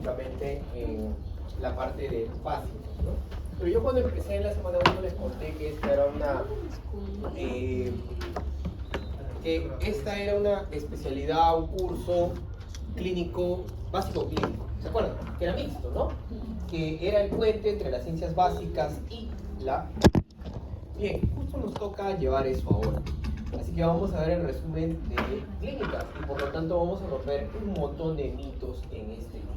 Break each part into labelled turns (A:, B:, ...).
A: únicamente en la parte de básicos, ¿no? Pero yo cuando empecé en la semana 1 les conté que esta era una especialidad, un curso clínico, básico clínico. ¿Se acuerdan? Que era mixto, ¿no? Que era el puente entre las ciencias básicas y la... Bien, justo nos toca llevar eso ahora. Así que vamos a ver el resumen de clínica y por lo tanto vamos a romper un montón de mitos en este libro.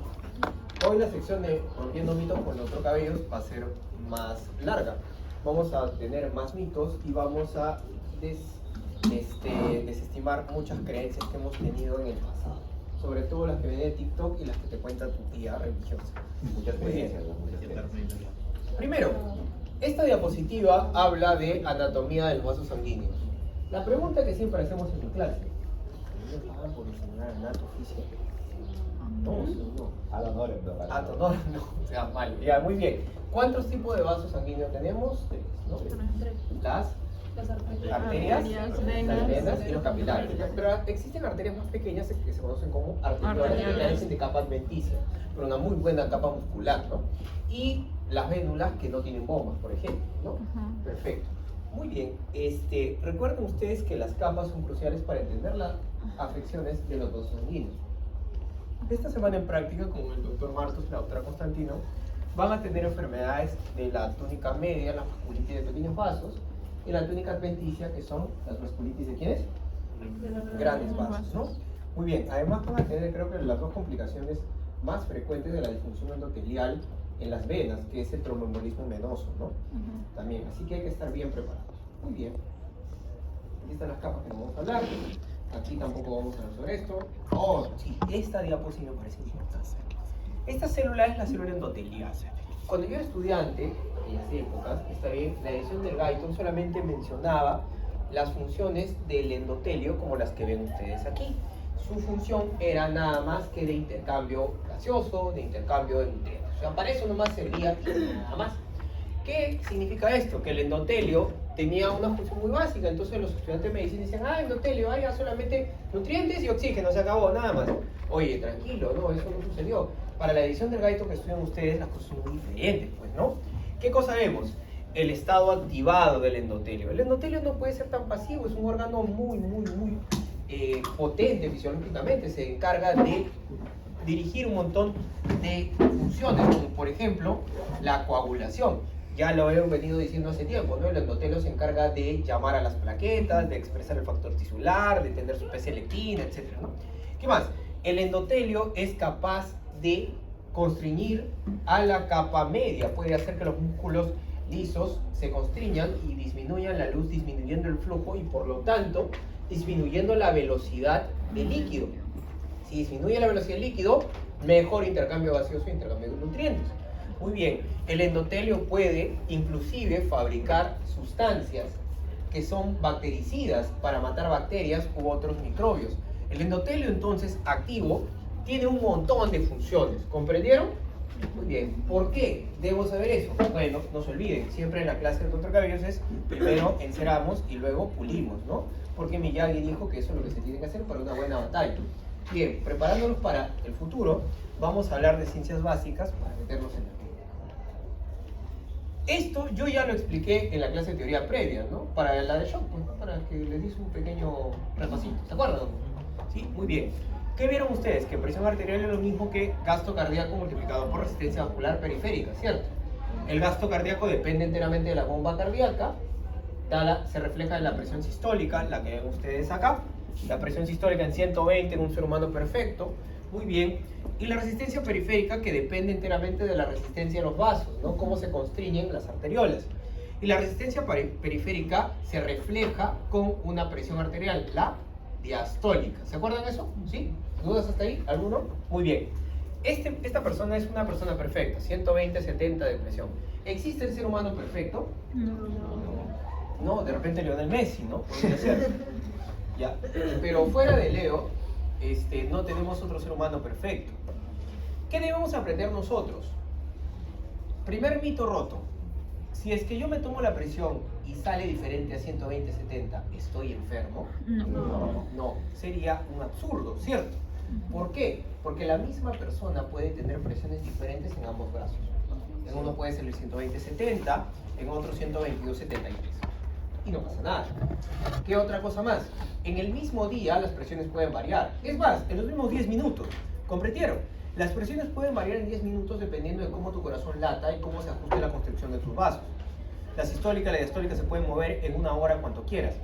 A: Hoy la sección de rompiendo mitos con los cabellos va a ser más larga. Vamos a tener más mitos y vamos a desestimar muchas creencias que hemos tenido en el pasado. Sobre todo las que vienen de TikTok y las que te cuenta tu tía religiosa. Muchas creencias. Primero, esta diapositiva habla de anatomía del vaso sanguíneo. La pregunta que siempre hacemos en tu clase: ¿no me pagan por enseñar anato-física? No. Ad honorem, no, o sea, mal. Ya, muy bien. ¿Cuántos tipos de vasos sanguíneos tenemos? Tres, ¿no? Las arterias, las venas y los capilares. Pero existen arterias más pequeñas que se conocen como arteriolas, que carecen de capa adventicia, pero una muy buena capa muscular, ¿no? Y las vénulas que no tienen bombas, por ejemplo, ¿no? Perfecto. Muy bien. Recuerden ustedes que las capas son cruciales para entender las afecciones de los vasos sanguíneos. Esta semana en práctica, con el doctor Martos y la doctora Constantino, van a tener enfermedades de la túnica media, la vasculitis de pequeños vasos, y la túnica adventicia, que son las vasculitis de ¿quiénes? Grandes vasos, ¿no? Muy bien, además van a tener, creo que las dos complicaciones más frecuentes de la disfunción endotelial en las venas, que es el tromboembolismo venoso, ¿no? También, así que hay que estar bien preparados. Muy bien. Aquí están las capas que no vamos a hablar. Aquí tampoco vamos a hablar sobre esto. Oh, sí, esta diapositiva me parece importante. Esta célula es la célula endotelial. Cuando yo era estudiante, en las épocas, está bien, la edición del Guyton solamente mencionaba las funciones del endotelio como las que ven ustedes aquí. Su función era nada más que de intercambio gaseoso, de intercambio de nutrientes. O sea, para eso nomás servía nada más. ¿Qué significa esto? Que el endotelio tenía una función muy básica, entonces los estudiantes de medicina dicen, endotelio, ya solamente nutrientes y oxígeno, se acabó, nada más. Oye, tranquilo, no, eso no sucedió. Para la edición del Guyton que estudian ustedes, las cosas son muy diferentes, pues, ¿no? ¿Qué cosa vemos? El estado activado del endotelio. El endotelio no puede ser tan pasivo, es un órgano muy potente fisiológicamente, se encarga de dirigir un montón de funciones, como por ejemplo la coagulación. Ya lo hemos venido diciendo hace tiempo, ¿no? El endotelio se encarga de llamar a las plaquetas, de expresar el factor tisular, de tener su P-selectina, etc., ¿no? ¿Qué más? El endotelio es capaz de constriñir a la capa media, puede hacer que los músculos lisos se constriñan y disminuyan la luz, disminuyendo el flujo y por lo tanto disminuyendo la velocidad del líquido. Si disminuye la velocidad del líquido, mejor intercambio gaseoso e intercambio de nutrientes. Muy bien, el endotelio puede inclusive fabricar sustancias que son bactericidas para matar bacterias u otros microbios. El endotelio entonces activo tiene un montón de funciones, ¿comprendieron? Muy bien, ¿por qué debo saber eso? Bueno, no se olviden, siempre en la clase de contracabellos es primero enceramos y luego pulimos, ¿no? Porque Miyagi dijo que eso es lo que se tiene que hacer para una buena batalla. Bien, preparándonos para el futuro, vamos a hablar de ciencias básicas para meternos en la vida. Esto yo ya lo expliqué en la clase de teoría previa, ¿no? Para la de shock, pues, ¿no? Para que les hice un pequeño repasito, ¿se acuerdan? Sí, muy bien. ¿Qué vieron ustedes? Que presión arterial es lo mismo que gasto cardíaco multiplicado por resistencia vascular periférica, ¿cierto? El gasto cardíaco depende enteramente de la bomba cardíaca, se refleja en la presión sistólica, la que ven ustedes acá. La presión sistólica en 120 en un ser humano perfecto, muy bien. Y la resistencia periférica, que depende enteramente de la resistencia de los vasos, ¿no? Cómo se constriñen las arteriolas. Y la resistencia periférica se refleja con una presión arterial, la diastólica. ¿Se acuerdan de eso? ¿Sí? ¿Dudas hasta ahí? ¿Alguno? Muy bien. Esta persona es una persona perfecta, 120-70 de presión. ¿Existe el ser humano perfecto? No, de repente Lionel Messi, ¿no? Podría ser. Ya. Pero fuera de Leo, no tenemos otro ser humano perfecto. ¿Qué debemos aprender nosotros? Primer mito roto. Si es que yo me tomo la presión y sale diferente a 120-70, ¿estoy enfermo? No, sería un absurdo, ¿cierto? ¿Por qué? Porque la misma persona puede tener presiones diferentes en ambos brazos. En uno puede ser el 120-70, en otro 122-73. Y no pasa nada. ¿Qué otra cosa más? En el mismo día las presiones pueden variar. Es más, en los mismos 10 minutos. ¿Comprendieron? Las presiones pueden variar en 10 minutos dependiendo de cómo tu corazón lata y cómo se ajuste la construcción de tus vasos. La sistólica y la diastólica se pueden mover en una hora cuanto quieras.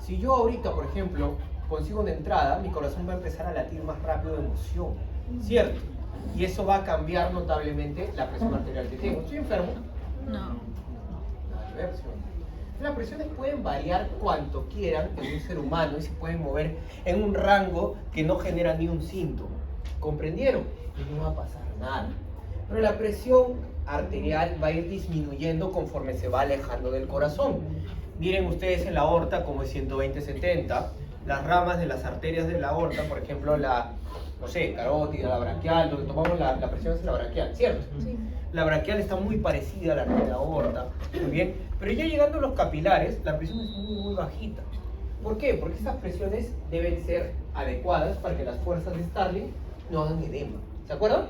A: Si yo ahorita, por ejemplo, consigo una entrada, mi corazón va a empezar a latir más rápido de emoción, ¿cierto? Y eso va a cambiar notablemente la presión arterial que tengo. ¿Estoy enfermo?
B: No.
A: Nada que ver, ¿sí? Las presiones pueden variar cuanto quieran en un ser humano y se pueden mover en un rango que no genera ni un síntoma. ¿Comprendieron? Y no va a pasar nada. Pero la presión arterial va a ir disminuyendo conforme se va alejando del corazón. Miren ustedes en la aorta como es 120-70, las ramas de las arterias de la aorta, por ejemplo la, no sé, carótida, la braquial, donde tomamos la presión es la braquial, ¿cierto?
B: Sí.
A: La braquial está muy parecida a la de la aorta, muy bien, pero ya llegando a los capilares, la presión es muy bajita. ¿Por qué? Porque estas presiones deben ser adecuadas para que las fuerzas de Starling no hagan edema. ¿Se acuerdan?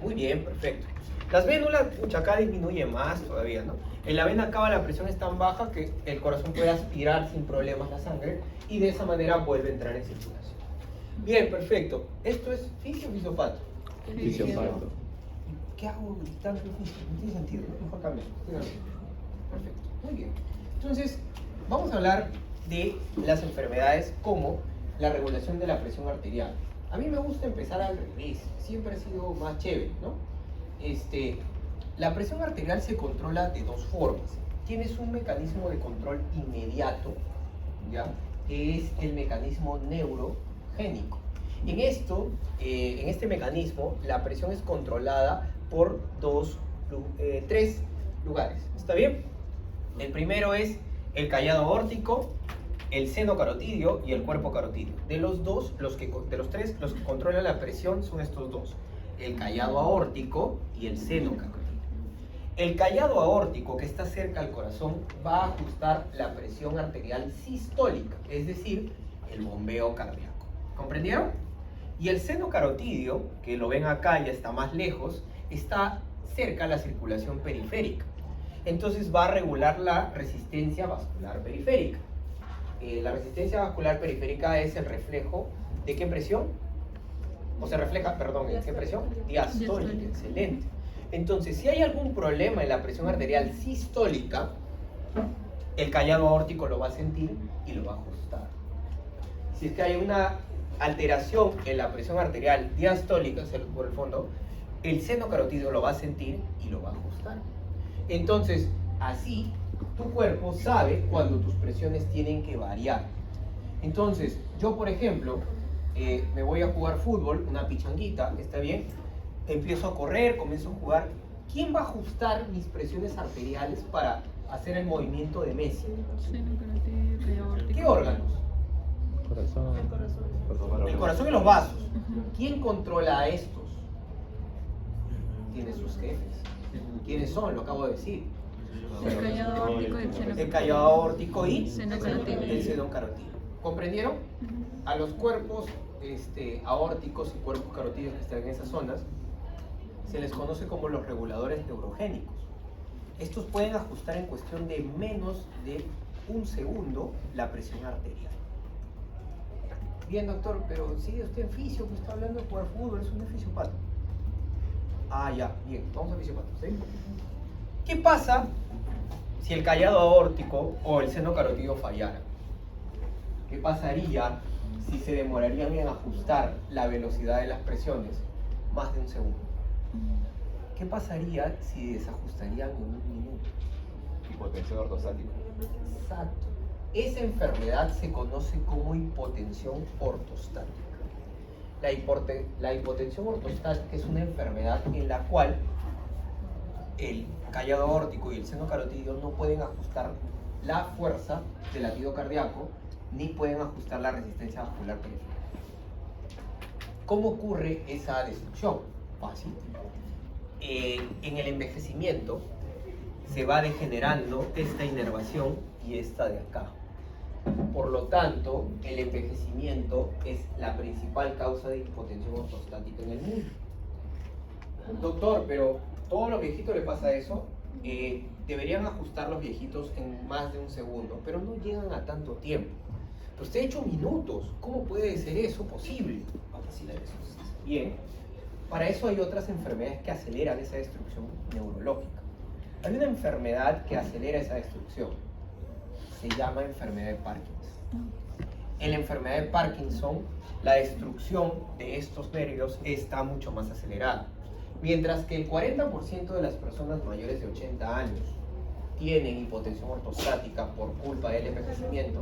A: Muy bien, perfecto. Las vénulas, pucha, acá disminuye más todavía, ¿no? En la vena cava la presión es tan baja que el corazón puede aspirar sin problemas la sangre y de esa manera vuelve a entrar en circulación. Bien, perfecto. ¿Esto es fisio o fisiopato?
C: Fisiopato.
A: ¿Qué hago gritando fisio? No tiene sentido, ¿no? Mejor cambio. Perfecto, muy bien. Entonces, vamos a hablar de las enfermedades como la regulación de la presión arterial. A mí me gusta empezar al revés, siempre ha sido más chévere, ¿no? La presión arterial se controla de dos formas. Tienes un mecanismo de control inmediato, ¿ya? Que es el mecanismo neurogénico. En este mecanismo, la presión es controlada por tres lugares. ¿Está bien? El primero es el callado aórtico, el seno carotidio y el cuerpo carotidio. De los tres, los que controlan la presión son estos dos: el callado aórtico y el seno carotidio. El callado aórtico, que está cerca al corazón, va a ajustar la presión arterial sistólica, es decir, el bombeo cardíaco. ¿Comprendieron? Y el seno carotidio, que lo ven acá y está más lejos, está cerca a la circulación periférica. Entonces va a regular la resistencia vascular periférica. La resistencia vascular periférica es el reflejo ¿de qué presión? O se refleja, perdón, ¿en qué presión? Diastólica, excelente. Entonces, si hay algún problema en la presión arterial sistólica, el callado aórtico lo va a sentir y lo va a ajustar. Si es que hay una alteración en la presión arterial diastólica, por el fondo, el seno carotidio lo va a sentir y lo va a ajustar. Entonces, así, tu cuerpo sabe cuando tus presiones tienen que variar. Entonces, yo por ejemplo, me voy a jugar fútbol, una pichanguita, ¿está bien? Empiezo a correr, comienzo a jugar. ¿Quién va a ajustar mis presiones arteriales para hacer el movimiento de Messi? ¿Qué órganos?
C: Corazón.
A: El corazón y los vasos. ¿Quién controla a estos? Tiene sus jefes. ¿Quiénes son? Lo acabo de decir.
B: El callado aórtico y el seno.
A: El callado aórtico y
B: Seno carotidio.
A: el seno carotidio. ¿Comprendieron? A los cuerpos aórticos y cuerpos carotidios que están en esas zonas se les conoce como los reguladores neurogénicos. Estos pueden ajustar en cuestión de menos de un segundo la presión arterial. Bien, doctor, pero sigue usted en fisio, que está hablando de jugar fútbol, es un fisiopato. Ah, ya, bien, vamos a fisiopato, ¿sí? ¿Qué pasa si el callado aórtico o el seno carotidio fallara? ¿Qué pasaría si se demorarían en ajustar la velocidad de las presiones más de un segundo? ¿Qué pasaría si desajustarían en un minuto?
C: Hipotensión ortostática.
A: Exacto. Esa enfermedad se conoce como hipotensión ortostática. La hipotensión ortostática es una enfermedad en la cual el callado aórtico y el seno carotidio no pueden ajustar la fuerza del latido cardíaco ni pueden ajustar la resistencia vascular periférica. ¿Cómo ocurre esa destrucción? Fácil. En el envejecimiento se va degenerando esta inervación y esta de acá. Por lo tanto, el envejecimiento es la principal causa de hipotensión ortostática en el mundo. Doctor, pero ¿todos los viejitos le pasa eso? Deberían ajustar los viejitos en más de un segundo, pero no llegan a tanto tiempo. Pero usted ha hecho minutos. ¿Cómo puede ser eso posible? Bien, para eso hay otras enfermedades que aceleran esa destrucción neurológica. Hay una enfermedad que acelera esa destrucción. Se llama enfermedad de Parkinson. En la enfermedad de Parkinson, la destrucción de estos nervios está mucho más acelerada. Mientras que el 40% de las personas mayores de 80 años tienen hipotensión ortostática por culpa del envejecimiento,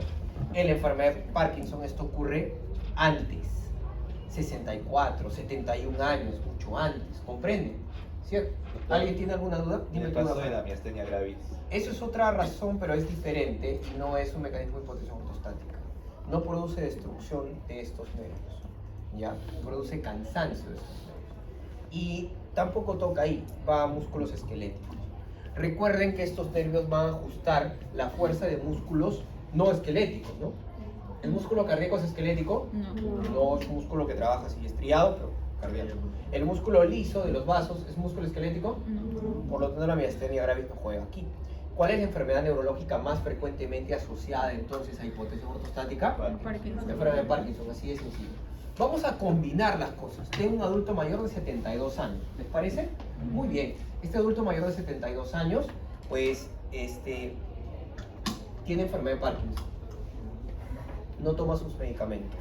A: en la enfermedad de Parkinson esto ocurre antes, 64, 71 años, mucho antes, ¿comprenden? ¿Cierto? ¿Alguien tiene alguna duda?
C: En el caso de la miastenia gravis.
A: Eso es otra razón, pero es diferente y no es un mecanismo de hipotensión ortostática. No produce destrucción de estos nervios, ¿ya? Produce cansancio de estos nervios. Y tampoco toca ahí, va a músculos esqueléticos. Recuerden que estos nervios van a ajustar la fuerza de músculos no esqueléticos, ¿no? ¿El músculo cardíaco es esquelético? No es un músculo que trabaja así estriado, pero cardíaco. ¿El músculo liso de los vasos es músculo esquelético? Por lo tanto, la miastenia gravis no juega aquí. ¿Cuál es la enfermedad neurológica más frecuentemente asociada entonces a hipotensión ortostática?
B: Parkinson.
A: La enfermedad de Parkinson, así de sencillo. Vamos a combinar las cosas. Tengo un adulto mayor de 72 años, ¿les parece? Muy bien. Este adulto mayor de 72 años, pues, tiene enfermedad de Parkinson. No toma sus medicamentos.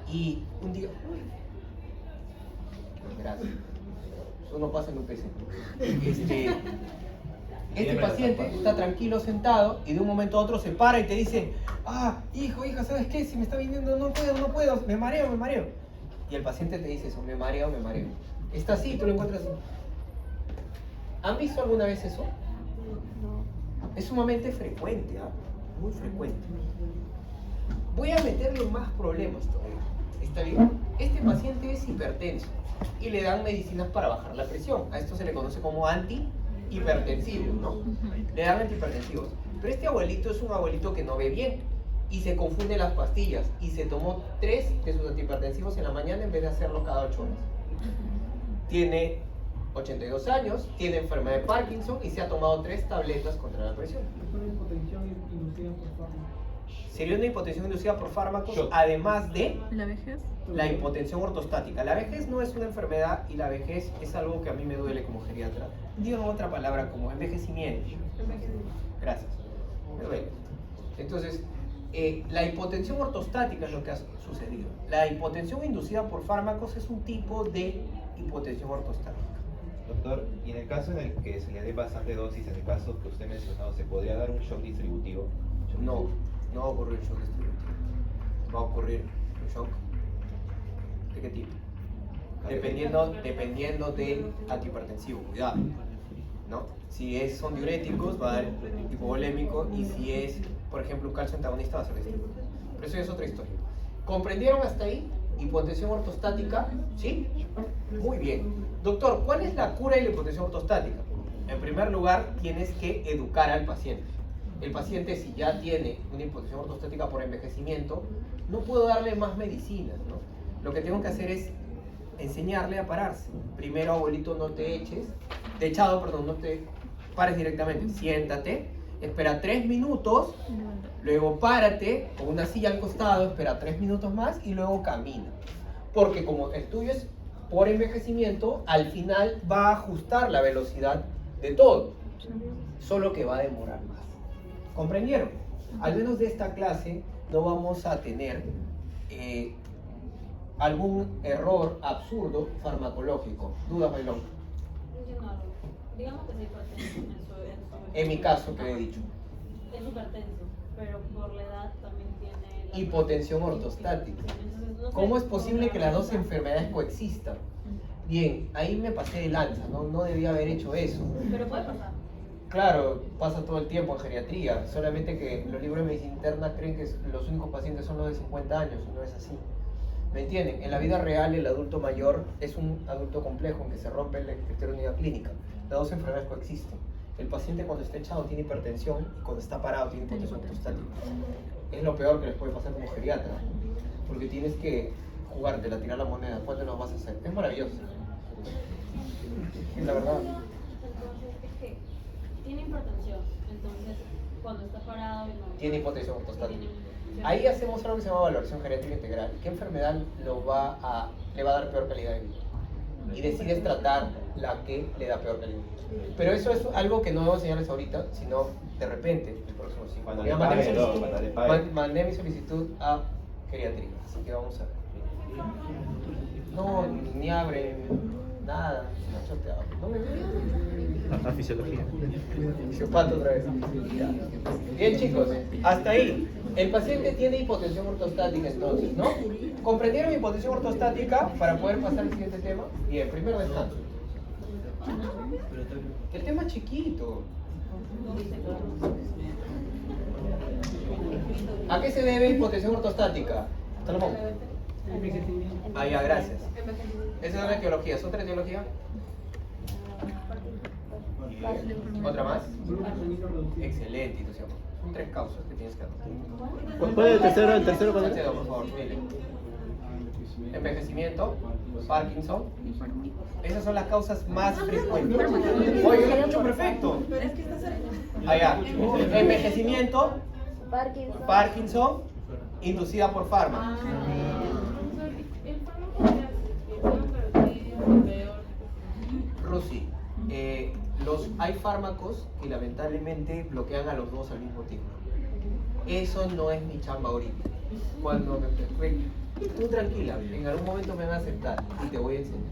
A: Y un día... Gracias. Eso no pasa en un PC. Este paciente está tranquilo sentado y de un momento a otro se para y te dice: ah, hijo, hija, ¿sabes qué? Si me está viniendo, no puedo, me mareo. Y el paciente te dice eso: me mareo. Está así, tú lo encuentras así. ¿Han visto alguna vez eso? No. Es sumamente frecuente, ¿eh? Muy frecuente. Voy a meterle más problemas todavía. ¿Está bien? Este paciente es hipertenso y le dan medicinas para bajar la presión. A esto se le conoce como antihipertensivos, ¿no? Le dan antihipertensivos. Pero este abuelito es un abuelito que no ve bien y se confunde las pastillas y se tomó 3 de sus antihipertensivos en la mañana en vez de hacerlo cada 8 horas. Tiene 82 años, tiene enfermedad de Parkinson y se ha tomado 3 tabletas contra la presión. Sería una hipotensión inducida por fármacos, además de
B: ¿La vejez?
A: la hipotensión ortostática. La vejez no es una enfermedad y la vejez es algo que a mí me duele como geriatra. Digo otra palabra como envejecimiento. Gracias. Me duele. Entonces, la hipotensión ortostática es lo que ha sucedido. La hipotensión inducida por fármacos es un tipo de hipotensión ortostática.
C: Doctor, y en el caso en el que se le dé bastante dosis, en el caso que usted mencionó, ¿se podría dar un shock distributivo?
A: No va a ocurrir shock distributivo. Va a ocurrir un shock. ¿De qué tipo? Dependiendo del antihipertensivo, cuidado, ¿no? Si son diuréticos va a dar hipovolémico y si es, por ejemplo, un calcio antagonista va a ser distributivo. Pero eso ya es otra historia. ¿Comprendieron hasta ahí? Hipotensión ortostática, ¿sí? Muy bien. Doctor, ¿cuál es la cura de la hipotensión ortostática? En primer lugar, tienes que educar al paciente. El paciente, si ya tiene una hipotensión ortostática por envejecimiento, no puedo darle más medicinas, ¿no? Lo que tengo que hacer es enseñarle a pararse. Primero, abuelito, no te pares directamente. Siéntate, espera 3 minutos, luego párate con una silla al costado, espera 3 minutos más y luego camina. Porque como el tuyo es por envejecimiento, al final va a ajustar la velocidad de todo, solo que va a demorar más. ¿Comprendieron? Al menos de esta clase no vamos a tener algún error absurdo farmacológico. ¿Dudas, Bailón?
D: Digamos que es hipertenso
A: En mi caso, ¿qué he dicho?
D: Es hipertenso, pero por la edad también tiene...
A: Hipotensión ortostática. ¿Cómo es posible que las dos enfermedades coexistan? Bien, ahí me pasé de lanza, no debía haber hecho eso.
D: Pero puede pasar.
A: Claro, pasa todo el tiempo en geriatría, solamente que los libros de medicina interna creen que los únicos pacientes son los de 50 años, y no es así. ¿Me entienden? En la vida real el adulto mayor es un adulto complejo en que se rompe la heterogeneidad clínica. Las dos enfermedades coexisten. El paciente cuando está echado tiene hipertensión y cuando está parado tiene hipotensión ortostática. es lo peor que les puede pasar como geriatra, porque tienes que jugártela, tirar la moneda, ¿cuándo lo vas a hacer? Es maravilloso. Es la verdad.
D: Entonces es que tiene hipertensión, entonces cuando está parado y no...
A: Tiene hipotensión ortostática.
D: Tiene hipertensión.
A: Ahí hacemos algo que se llama valoración geriátrica integral. ¿Qué enfermedad le va a dar peor calidad de vida? Y decides tratar la que le da peor calidad de vida. Pero eso es algo que no debo enseñarles ahorita, sino de repente, el próximo ciclo.
C: Cuando
A: Ya
C: le
A: mandé mi
C: pague,
A: solicitud-
C: cuando le pague.
A: mandé mi solicitud a geriatría, así que vamos a ver. No, ni abre, nada, no choteado. No me veo.
E: A fisiología.
A: Chupato otra vez. Ya. Bien, chicos, hasta ahí. El paciente tiene hipotensión ortostática entonces, ¿no? ¿Comprendieron hipotensión ortostática para poder pasar al siguiente tema? Bien, primero descanso. El tema es chiquito. ¿A qué se debe hipotensión ortostática? Salomón. Ah, ya, gracias. Esa es la etiología. ¿Son tres etiologías? ¿Otra más? Excelente, entusiasmo. Son tres causas que tienes que anotar.
E: ¿Cuál es el tercero? ¿El tercero cuál es?
A: Tercero, por favor, dile. Envejecimiento, Parkinson. Esas son las causas más frecuentes. Oye, yo lo escucho perfecto. Allá. Envejecimiento, Parkinson, inducida por fármaco.
D: El fármaco peor.
A: Rosy, hay fármacos que lamentablemente bloquean a los dos al mismo tiempo. Eso no es mi chamba ahorita. Cuando tú tranquila, en algún momento me van a aceptar y te voy a enseñar.